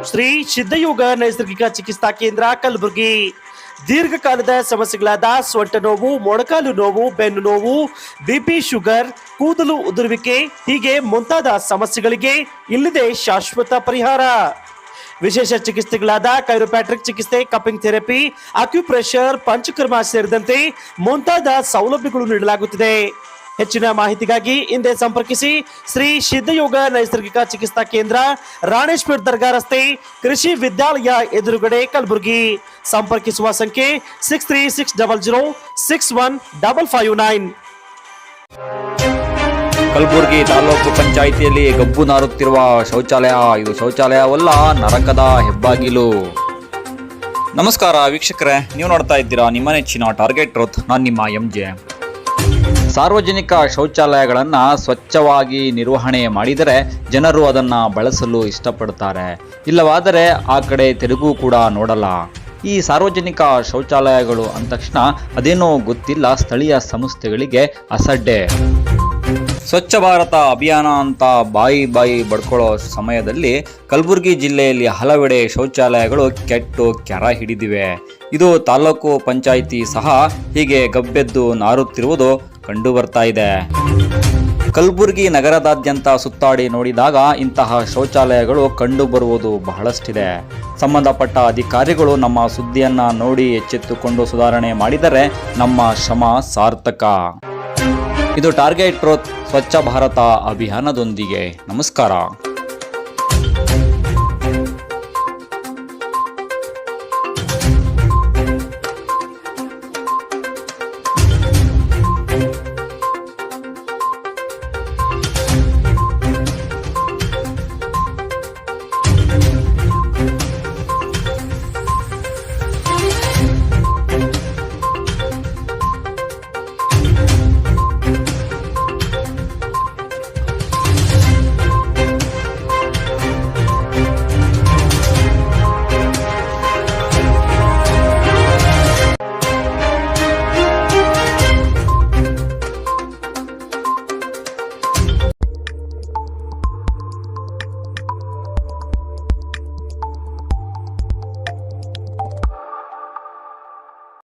ಶ್ರೀ ಸಿದ್ಧಯೋಗ ನೈಸರ್ಗಿಕ ಚಿಕಿತ್ಸಾ ಕೇಂದ್ರ ಕಲಬುರಗಿ. ದೀರ್ಘಕಾಲದ ಸಮಸ್ಯೆಗಳಾದ ಸೊಂಟ ನೋವು, ಮೊಣಕಾಲು ನೋವು, ಬೆನ್ನು ನೋವು, ಬಿಪಿ, ಶುಗರ್, ಕೂದಲು ಉದುರುವಿಕೆ ಹೀಗೆ ಮುಂತಾದ ಸಮಸ್ಯೆಗಳಿಗೆ ಇಲ್ಲಿದೆ ಶಾಶ್ವತ ಪರಿಹಾರ. ವಿಶೇಷ ಚಿಕಿತ್ಸೆಗಳಾದ ಕೈರೋಪ್ಯಾಟ್ರಿಕ್ ಚಿಕಿತ್ಸೆ, ಕಪ್ಪಿಂಗ್ ಥೆರಪಿ, ಅಕ್ಯುಪ್ರೆಷರ್, ಪಂಚಕರ್ಮ ಸೇರಿದಂತೆ ಮುಂತಾದ ಸೌಲಭ್ಯಗಳು ನೀಡಲಾಗುತ್ತಿದೆ. ಹೆಚ್ಚಿನ ಮಾಹಿತಿಗಾಗಿ ಹಿಂದೆ ಸಂಪರ್ಕಿಸಿ ಶ್ರೀ ಸಿದ್ಧಯೋಗ ನೈಸರ್ಗಿಕ ಚಿಕಿತ್ಸಾ ಕೇಂದ್ರ, ರಾಣೇಶ್ವರ ದರ್ಗಾ ರಸ್ತೆ, ಕೃಷಿ ವಿದ್ಯಾಲಯ ಎದುರುಗಡೆ, ಕಲಬುರಗಿ. ಸಂಪರ್ಕಿಸುವ ಸಂಖ್ಯೆ 6360061559. ಕಲಬುರಗಿ ತಾಲೂಕು ಪಂಚಾಯಿತಿಯಲ್ಲಿ ಗಬ್ಬು ನಾರುತ್ತಿರುವ ಶೌಚಾಲಯ. ಇದು ಶೌಚಾಲಯವಲ್ಲ, ನರಕದ ಹೆಬ್ಬಾಗಿಲು. ನಮಸ್ಕಾರ ವೀಕ್ಷಕರೇ, ನೀವು ನೋಡ್ತಾ ಇದ್ದೀರಾ ನಿಮ್ಮ ನೆಚ್ಚಿನ ಟಾರ್ಗೆಟ್ ಟ್ರೂತ್. ನಾನು ನಿಮ್ಮ MJ. ಸಾರ್ವಜನಿಕ ಶೌಚಾಲಯಗಳನ್ನು ಸ್ವಚ್ಛವಾಗಿ ನಿರ್ವಹಣೆ ಮಾಡಿದರೆ ಜನರು ಅದನ್ನು ಬಳಸಲು ಇಷ್ಟಪಡ್ತಾರೆ. ಇಲ್ಲವಾದರೆ ಆ ಕಡೆ ತಿರುಗೂ ಕೂಡ ನೋಡಲ್ಲ. ಈ ಸಾರ್ವಜನಿಕ ಶೌಚಾಲಯಗಳು ಅಂದ ತಕ್ಷಣ ಅದೇನೋ ಗೊತ್ತಿಲ್ಲ, ಸ್ಥಳೀಯ ಸಂಸ್ಥೆಗಳಿಗೆ ಅಸಡ್ಡೆ. ಸ್ವಚ್ಛ ಭಾರತ ಅಭಿಯಾನ ಅಂತ ಬಾಯಿ ಬಡ್ಕೊಳ್ಳೋ ಸಮಯದಲ್ಲಿ ಕಲಬುರಗಿ ಜಿಲ್ಲೆಯಲ್ಲಿ ಹಲವೆಡೆ ಶೌಚಾಲಯಗಳು ಕೆಟ್ಟು ಕೆರ ಹಿಡಿದಿವೆ. ಇದು ತಾಲೂಕು ಪಂಚಾಯಿತಿ ಸಹ ಹೀಗೆ ಗಬ್ಬೆದ್ದು ನಾರುತ್ತಿರುವುದು ಕಂಡು ಬರ್ತಾ ಇದೆ. ಕಲಬುರಗಿ ನಗರದಾದ್ಯಂತ ಸುತ್ತಾಡಿ ನೋಡಿದಾಗ ಇಂತಹ ಶೌಚಾಲಯಗಳು ಕಂಡು ಬರುವುದು ಬಹಳಷ್ಟಿದೆ. ಸಂಬಂಧಪಟ್ಟ ಅಧಿಕಾರಿಗಳು ನಮ್ಮ ಸುದ್ದಿಯನ್ನ ನೋಡಿ ಎಚ್ಚೆತ್ತುಕೊಂಡು ಸುಧಾರಣೆ ಮಾಡಿದರೆ ನಮ್ಮ ಶ್ರಮ ಸಾರ್ಥಕ. ಇದು ಟಾರ್ಗೆಟ್ ಟ್ರೂತ್ ಸ್ವಚ್ಛ ಭಾರತ ಅಭಿಯಾನದೊಂದಿಗೆ. ನಮಸ್ಕಾರ.